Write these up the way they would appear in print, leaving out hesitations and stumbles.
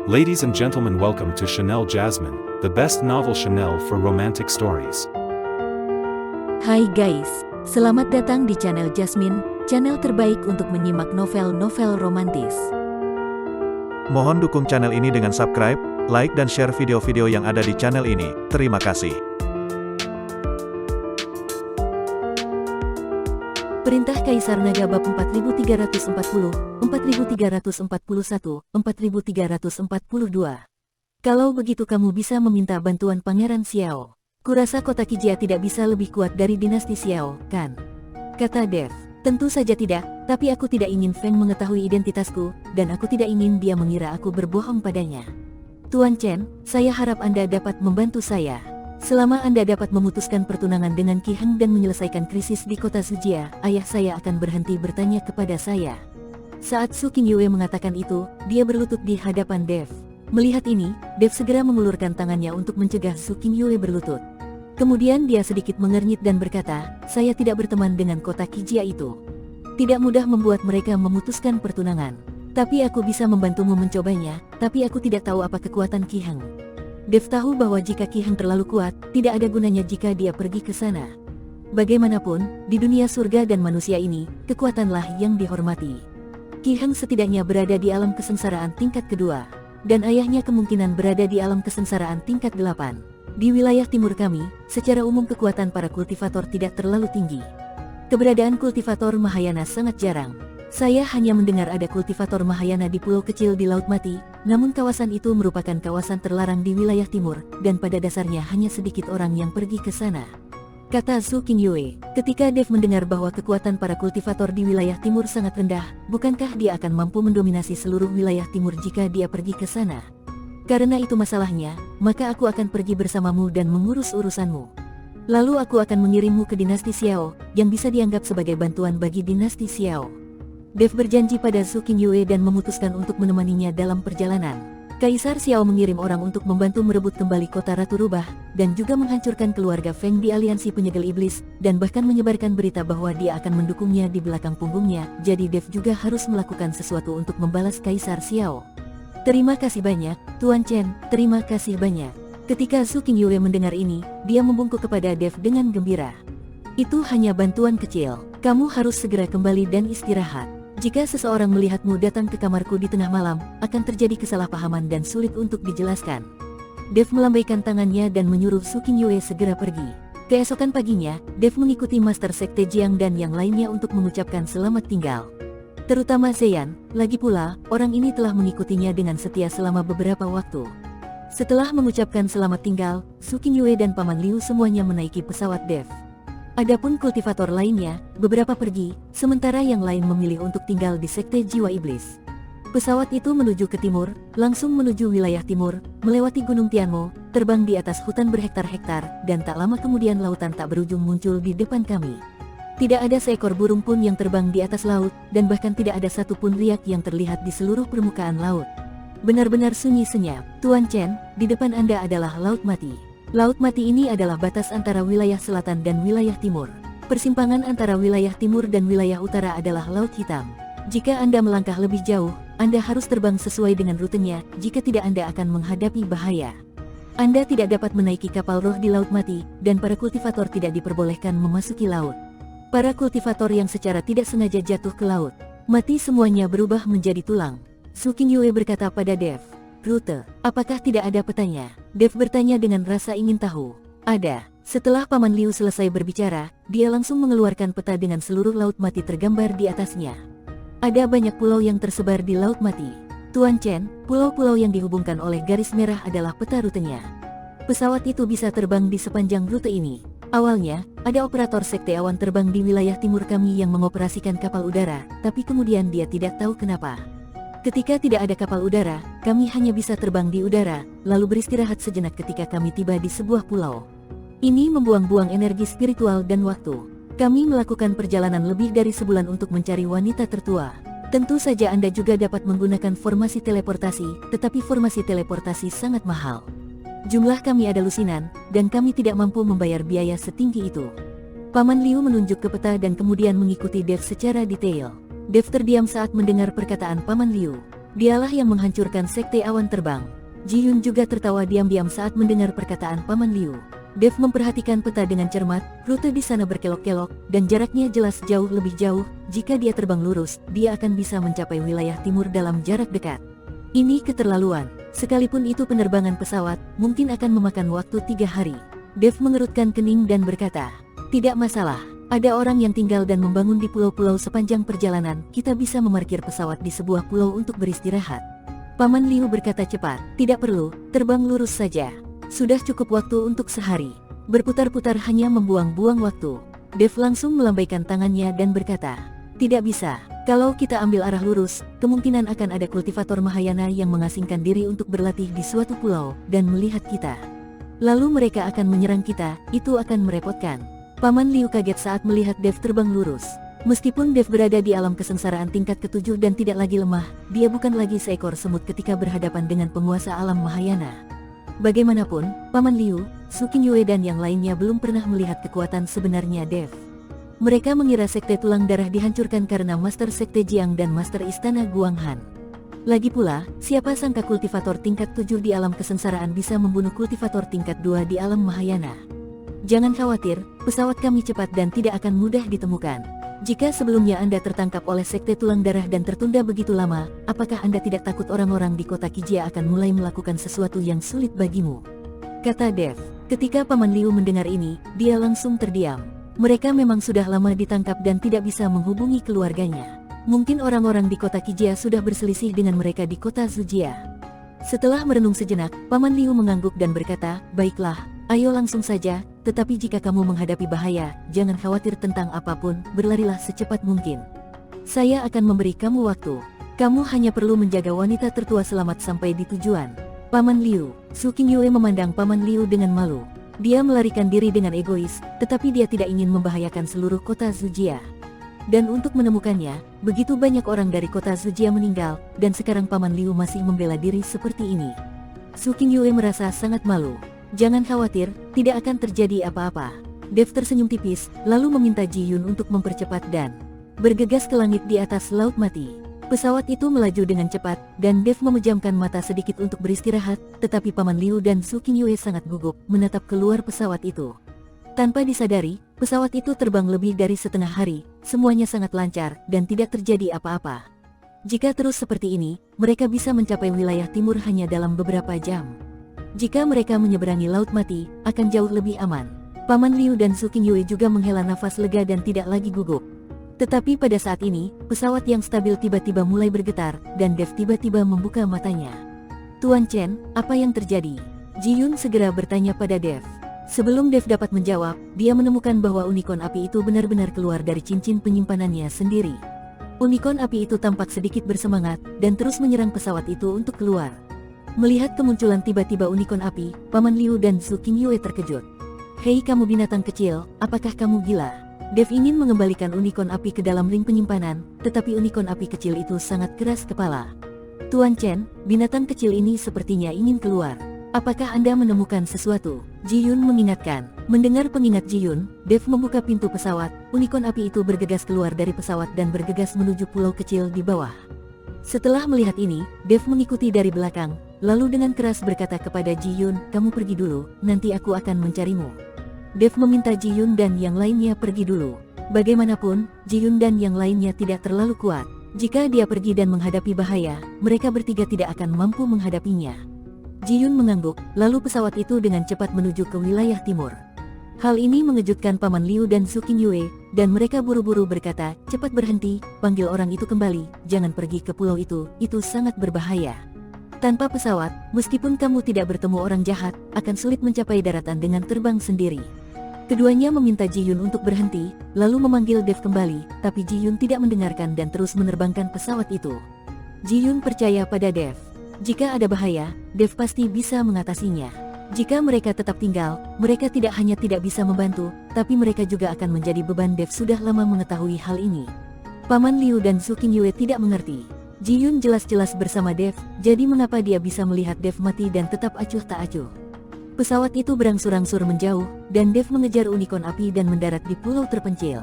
Ladies and gentlemen, welcome to Chanel Jasmine, the best novel Chanel for romantic stories. Hai guys, selamat datang di channel Jasmine, channel terbaik untuk menyimak novel-novel romantis. Mohon dukung channel ini dengan subscribe, like dan share video-video yang ada di channel ini. Terima kasih. Perintah Kaisar Naga bab 4340, 4341, 4342. Kalau begitu kamu bisa meminta bantuan Pangeran Xiao. Kurasa kota Kijia tidak bisa lebih kuat dari dinasti Xiao, kan? Kata Dev. Tentu saja tidak, tapi aku tidak ingin Feng mengetahui identitasku, dan aku tidak ingin dia mengira aku berbohong padanya. Tuan Chen, saya harap Anda dapat membantu saya. Selama Anda dapat memutuskan pertunangan dengan Qi Heng dan menyelesaikan krisis di kota Sujia, ayah saya akan berhenti bertanya kepada saya. Saat Su Qingyue mengatakan itu, dia berlutut di hadapan Dev. Melihat ini, Dev segera mengulurkan tangannya untuk mencegah Su Qingyue berlutut. Kemudian dia sedikit mengernyit dan berkata, saya tidak berteman dengan kota Kijia itu. Tidak mudah membuat mereka memutuskan pertunangan. Tapi aku bisa membantumu mencobanya, tapi aku tidak tahu apa kekuatan Qi Heng. Dev tahu bahwa jika Qi Heng terlalu kuat, tidak ada gunanya jika dia pergi ke sana. Bagaimanapun, di dunia surga dan manusia ini, kekuatanlah yang dihormati. Qi Heng setidaknya berada di alam kesengsaraan tingkat kedua, dan ayahnya kemungkinan berada di alam kesengsaraan tingkat 8. Di wilayah timur kami, secara umum kekuatan para kultivator tidak terlalu tinggi. Keberadaan kultivator Mahayana sangat jarang. Saya hanya mendengar ada kultivator Mahayana di pulau kecil di Laut Mati, namun kawasan itu merupakan kawasan terlarang di wilayah timur, dan pada dasarnya hanya sedikit orang yang pergi ke sana. Kata Su Qingyue. Ketika Dev mendengar bahwa kekuatan para kultivator di wilayah timur sangat rendah, bukankah dia akan mampu mendominasi seluruh wilayah timur jika dia pergi ke sana? Karena itu masalahnya, maka aku akan pergi bersamamu dan mengurus urusanmu. Lalu aku akan mengirimmu ke dinasti Xiao, yang bisa dianggap sebagai bantuan bagi dinasti Xiao. Dev berjanji pada Su Qingyue dan memutuskan untuk menemaninya dalam perjalanan. Kaisar Xiao mengirim orang untuk membantu merebut kembali kota Ratu Rubah, dan juga menghancurkan keluarga Feng di aliansi penyegel iblis, dan bahkan menyebarkan berita bahwa dia akan mendukungnya di belakang punggungnya, jadi Dev juga harus melakukan sesuatu untuk membalas Kaisar Xiao. Terima kasih banyak, Tuan Chen, terima kasih banyak. Ketika Su Qingyue mendengar ini, dia membungkuk kepada Dev dengan gembira. Itu hanya bantuan kecil, kamu harus segera kembali dan istirahat. Jika seseorang melihatmu datang ke kamarku di tengah malam, akan terjadi kesalahpahaman dan sulit untuk dijelaskan. Dev melambaikan tangannya dan menyuruh Su Qingyue segera pergi. Keesokan paginya, Dev mengikuti Master Sekte Jiang dan yang lainnya untuk mengucapkan selamat tinggal. Terutama Zeyan, lagi pula, orang ini telah mengikutinya dengan setia selama beberapa waktu. Setelah mengucapkan selamat tinggal, Su Qingyue dan Paman Liu semuanya menaiki pesawat Dev. Adapun kultivator lainnya, beberapa pergi, sementara yang lain memilih untuk tinggal di Sekte Jiwa Iblis. Pesawat itu menuju ke timur, langsung menuju wilayah timur, melewati Gunung Tianmo, terbang di atas hutan berhektar-hektar, dan tak lama kemudian lautan tak berujung muncul di depan kami. Tidak ada seekor burung pun yang terbang di atas laut, dan bahkan tidak ada satupun riak yang terlihat di seluruh permukaan laut. Benar-benar sunyi senyap. Tuan Chen, di depan Anda adalah Laut Mati. Laut Mati ini adalah batas antara wilayah selatan dan wilayah timur. Persimpangan antara wilayah timur dan wilayah utara adalah Laut Hitam. Jika Anda melangkah lebih jauh, Anda harus terbang sesuai dengan rutenya, jika tidak Anda akan menghadapi bahaya. Anda tidak dapat menaiki kapal roh di Laut Mati, dan para kultivator tidak diperbolehkan memasuki laut. Para kultivator yang secara tidak sengaja jatuh ke laut, mati semuanya berubah menjadi tulang. Su Qingyue berkata pada Dev, rute, apakah tidak ada petanya? Dev bertanya dengan rasa ingin tahu. Ada. Setelah Paman Liu selesai berbicara, dia langsung mengeluarkan peta dengan seluruh Laut Mati tergambar di atasnya. Ada banyak pulau yang tersebar di Laut Mati. Tuan Chen, pulau-pulau yang dihubungkan oleh garis merah adalah peta rutenya. Pesawat itu bisa terbang di sepanjang rute ini. Awalnya, ada operator sekte awan terbang di wilayah timur kami yang mengoperasikan kapal udara, tapi kemudian dia tidak tahu kenapa. Ketika tidak ada kapal udara, kami hanya bisa terbang di udara, lalu beristirahat sejenak ketika kami tiba di sebuah pulau. Ini membuang-buang energi spiritual dan waktu. Kami melakukan perjalanan lebih dari sebulan untuk mencari wanita tertua. Tentu saja Anda juga dapat menggunakan formasi teleportasi, tetapi formasi teleportasi sangat mahal. Jumlah kami ada lusinan, dan kami tidak mampu membayar biaya setinggi itu. Paman Liu menunjuk ke peta dan kemudian mengikuti Dev secara detail. Dev terdiam saat mendengar perkataan Paman Liu. Dialah yang menghancurkan sekte awan terbang. Ji Yun juga tertawa diam-diam saat mendengar perkataan Paman Liu. Dev memperhatikan peta dengan cermat, rute di sana berkelok-kelok, dan jaraknya jelas jauh lebih jauh. Jika dia terbang lurus, dia akan bisa mencapai wilayah timur dalam jarak dekat. Ini keterlaluan. Sekalipun itu penerbangan pesawat, mungkin akan memakan waktu 3 hari. Dev mengerutkan kening dan berkata, "Tidak masalah. Ada orang yang tinggal dan membangun di pulau-pulau sepanjang perjalanan. Kita bisa memarkir pesawat di sebuah pulau untuk beristirahat." Paman Liu berkata cepat, "Tidak perlu, terbang lurus saja. Sudah cukup waktu untuk sehari. Berputar-putar hanya membuang-buang waktu." Dev langsung melambaikan tangannya dan berkata, "Tidak bisa. Kalau kita ambil arah lurus, kemungkinan akan ada kultivator Mahayana yang mengasingkan diri untuk berlatih di suatu pulau dan melihat kita. Lalu mereka akan menyerang kita, itu akan merepotkan." Paman Liu kaget saat melihat Dev terbang lurus. Meskipun Dev berada di alam kesengsaraan tingkat ke-7 dan tidak lagi lemah, dia bukan lagi seekor semut ketika berhadapan dengan penguasa alam Mahayana. Bagaimanapun, Paman Liu, Su Qingyue dan yang lainnya belum pernah melihat kekuatan sebenarnya Dev. Mereka mengira sekte tulang darah dihancurkan karena Master Sekte Jiang dan Master Istana Guanghan. Lagi pula, siapa sangka kultivator tingkat 7 di alam kesengsaraan bisa membunuh kultivator tingkat 2 di alam Mahayana. Jangan khawatir, pesawat kami cepat dan tidak akan mudah ditemukan. Jika sebelumnya Anda tertangkap oleh sekte tulang darah dan tertunda begitu lama, apakah Anda tidak takut orang-orang di kota Kijia akan mulai melakukan sesuatu yang sulit bagimu?" kata Dev. Ketika Paman Liu mendengar ini, dia langsung terdiam. Mereka memang sudah lama ditangkap dan tidak bisa menghubungi keluarganya. Mungkin orang-orang di kota Kijia sudah berselisih dengan mereka di kota Zujia. Setelah merenung sejenak, Paman Liu mengangguk dan berkata, "Baiklah, ayo langsung saja, tetapi jika kamu menghadapi bahaya, jangan khawatir tentang apapun, berlarilah secepat mungkin. Saya akan memberi kamu waktu. Kamu hanya perlu menjaga wanita tertua selamat sampai di tujuan." Paman Liu, Su Qingyue memandang Paman Liu dengan malu. Dia melarikan diri dengan egois, tetapi dia tidak ingin membahayakan seluruh kota Zujia. Dan untuk menemukannya, begitu banyak orang dari kota Zujia meninggal, dan sekarang Paman Liu masih membela diri seperti ini. Su Qingyue merasa sangat malu. "Jangan khawatir, tidak akan terjadi apa-apa." Dev tersenyum tipis, lalu meminta Ji Yun untuk mempercepat dan bergegas ke langit di atas laut mati. Pesawat itu melaju dengan cepat, dan Dev memejamkan mata sedikit untuk beristirahat, tetapi Paman Liu dan Su Qingyue sangat gugup menatap keluar pesawat itu. Tanpa disadari, pesawat itu terbang lebih dari setengah hari, semuanya sangat lancar, dan tidak terjadi apa-apa. Jika terus seperti ini, mereka bisa mencapai wilayah timur hanya dalam beberapa jam. Jika mereka menyeberangi Laut Mati, akan jauh lebih aman. Paman Liu dan Su Qingyue juga menghela nafas lega dan tidak lagi gugup. Tetapi pada saat ini, pesawat yang stabil tiba-tiba mulai bergetar, dan Dev tiba-tiba membuka matanya. "Tuan Chen, apa yang terjadi?" Ji Yun segera bertanya pada Dev. Sebelum Dev dapat menjawab, dia menemukan bahwa unicorn api itu benar-benar keluar dari cincin penyimpanannya sendiri. Unicorn api itu tampak sedikit bersemangat, dan terus menyerang pesawat itu untuk keluar. Melihat kemunculan tiba-tiba unicorn api, Paman Liu dan Su Qingyue terkejut. "Hei kamu binatang kecil, apakah kamu gila?" Dev ingin mengembalikan unicorn api ke dalam ring penyimpanan, tetapi unicorn api kecil itu sangat keras kepala. "Tuan Chen, binatang kecil ini sepertinya ingin keluar. Apakah Anda menemukan sesuatu?" Ji Yun mengingatkan. Mendengar pengingat Ji Yun, Dev membuka pintu pesawat. Unicorn api itu bergegas keluar dari pesawat dan bergegas menuju pulau kecil di bawah. Setelah melihat ini, Dev mengikuti dari belakang, lalu dengan keras berkata kepada Ji Yun, "Kamu pergi dulu, nanti aku akan mencarimu." Dev meminta Ji Yun dan yang lainnya pergi dulu. Bagaimanapun, Ji Yun dan yang lainnya tidak terlalu kuat. Jika dia pergi dan menghadapi bahaya, mereka bertiga tidak akan mampu menghadapinya. Ji Yun mengangguk, lalu pesawat itu dengan cepat menuju ke wilayah timur. Hal ini mengejutkan Paman Liu dan Su Qingyue, dan mereka buru-buru berkata, "Cepat berhenti, panggil orang itu kembali, jangan pergi ke pulau itu sangat berbahaya. Tanpa pesawat, meskipun kamu tidak bertemu orang jahat, akan sulit mencapai daratan dengan terbang sendiri." Keduanya meminta Ji Yun untuk berhenti, lalu memanggil Dev kembali, tapi Ji Yun tidak mendengarkan dan terus menerbangkan pesawat itu. Ji Yun percaya pada Dev. Jika ada bahaya, Dev pasti bisa mengatasinya. Jika mereka tetap tinggal, mereka tidak hanya tidak bisa membantu, tapi mereka juga akan menjadi beban. Dev sudah lama mengetahui hal ini. Paman Liu dan Su Qingyue tidak mengerti. Ji Yun jelas-jelas bersama Dev, jadi mengapa dia bisa melihat Dev mati dan tetap acuh tak acuh. Pesawat itu berangsur-angsur menjauh, dan Dev mengejar unicorn api dan mendarat di pulau terpencil.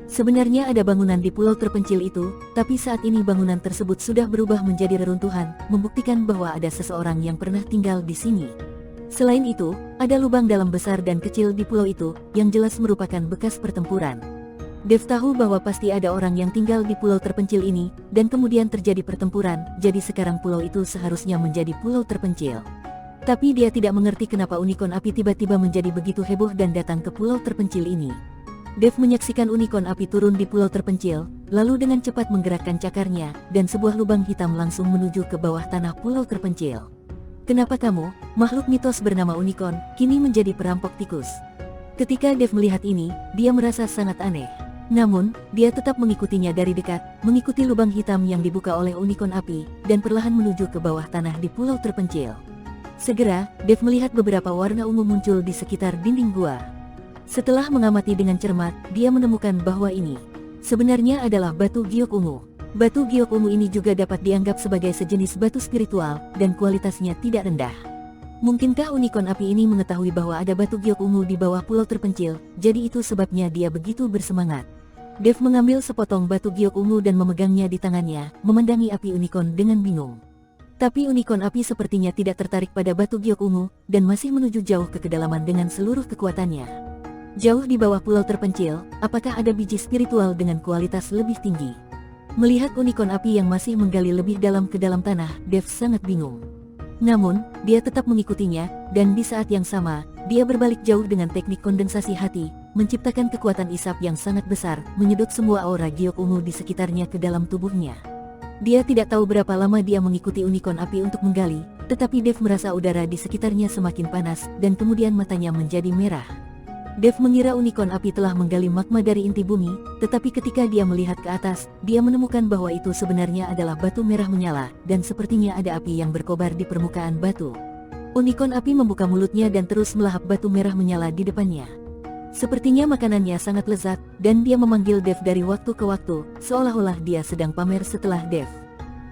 Sebenarnya ada bangunan di pulau terpencil itu, tapi saat ini bangunan tersebut sudah berubah menjadi reruntuhan, membuktikan bahwa ada seseorang yang pernah tinggal di sini. Selain itu, ada lubang dalam besar dan kecil di pulau itu, yang jelas merupakan bekas pertempuran. Dev tahu bahwa pasti ada orang yang tinggal di pulau terpencil ini, dan kemudian terjadi pertempuran, jadi sekarang pulau itu seharusnya menjadi pulau terpencil. Tapi dia tidak mengerti kenapa unicorn api tiba-tiba menjadi begitu heboh dan datang ke pulau terpencil ini. Dev menyaksikan unicorn api turun di pulau terpencil, lalu dengan cepat menggerakkan cakarnya, dan sebuah lubang hitam langsung menuju ke bawah tanah pulau terpencil. Kenapa kamu, makhluk mitos bernama unicorn, kini menjadi perampok tikus? Ketika Dev melihat ini, dia merasa sangat aneh. Namun, dia tetap mengikutinya dari dekat, mengikuti lubang hitam yang dibuka oleh unicorn api, dan perlahan menuju ke bawah tanah di pulau terpencil. Segera, Dev melihat beberapa warna ungu muncul di sekitar dinding gua. Setelah mengamati dengan cermat, dia menemukan bahwa ini sebenarnya adalah batu giok ungu. Batu giok ungu ini juga dapat dianggap sebagai sejenis batu spiritual, dan kualitasnya tidak rendah. Mungkinkah unicorn api ini mengetahui bahwa ada batu giok ungu di bawah pulau terpencil, jadi itu sebabnya dia begitu bersemangat. Dev mengambil sepotong batu giok ungu dan memegangnya di tangannya, memandangi api unicorn dengan bingung. Tapi unicorn api sepertinya tidak tertarik pada batu giok ungu, dan masih menuju jauh ke kedalaman dengan seluruh kekuatannya. Jauh di bawah pulau terpencil, apakah ada biji spiritual dengan kualitas lebih tinggi? Melihat unicorn api yang masih menggali lebih dalam ke dalam tanah, Dev sangat bingung. Namun, dia tetap mengikutinya, dan di saat yang sama, dia berbalik jauh dengan teknik kondensasi hati, menciptakan kekuatan isap yang sangat besar, menyedot semua aura giok ungu di sekitarnya ke dalam tubuhnya. Dia tidak tahu berapa lama dia mengikuti unicorn api untuk menggali, tetapi Dev merasa udara di sekitarnya semakin panas, dan kemudian matanya menjadi merah. Dev mengira unicorn api telah menggali magma dari inti bumi, tetapi ketika dia melihat ke atas, dia menemukan bahwa itu sebenarnya adalah batu merah menyala, dan sepertinya ada api yang berkobar di permukaan batu. Unicorn api membuka mulutnya dan terus melahap batu merah menyala di depannya. Sepertinya makanannya sangat lezat, dan dia memanggil Dev dari waktu ke waktu, seolah-olah dia sedang pamer setelah Dev.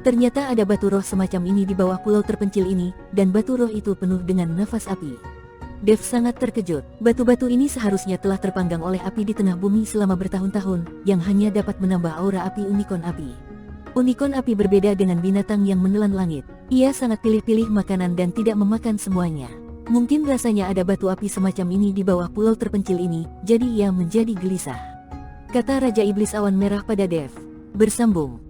Ternyata ada batu roh semacam ini di bawah pulau terpencil ini, dan batu roh itu penuh dengan nafas api. Dev sangat terkejut. Batu-batu ini seharusnya telah terpanggang oleh api di tengah bumi selama bertahun-tahun, yang hanya dapat menambah aura api unicorn api. Unicorn api berbeda dengan binatang yang menelan langit. Ia sangat pilih-pilih makanan dan tidak memakan semuanya. Mungkin rasanya ada batu api semacam ini di bawah pulau terpencil ini, jadi ia menjadi gelisah. Kata Raja Iblis Awan Merah pada Dev. Bersambung.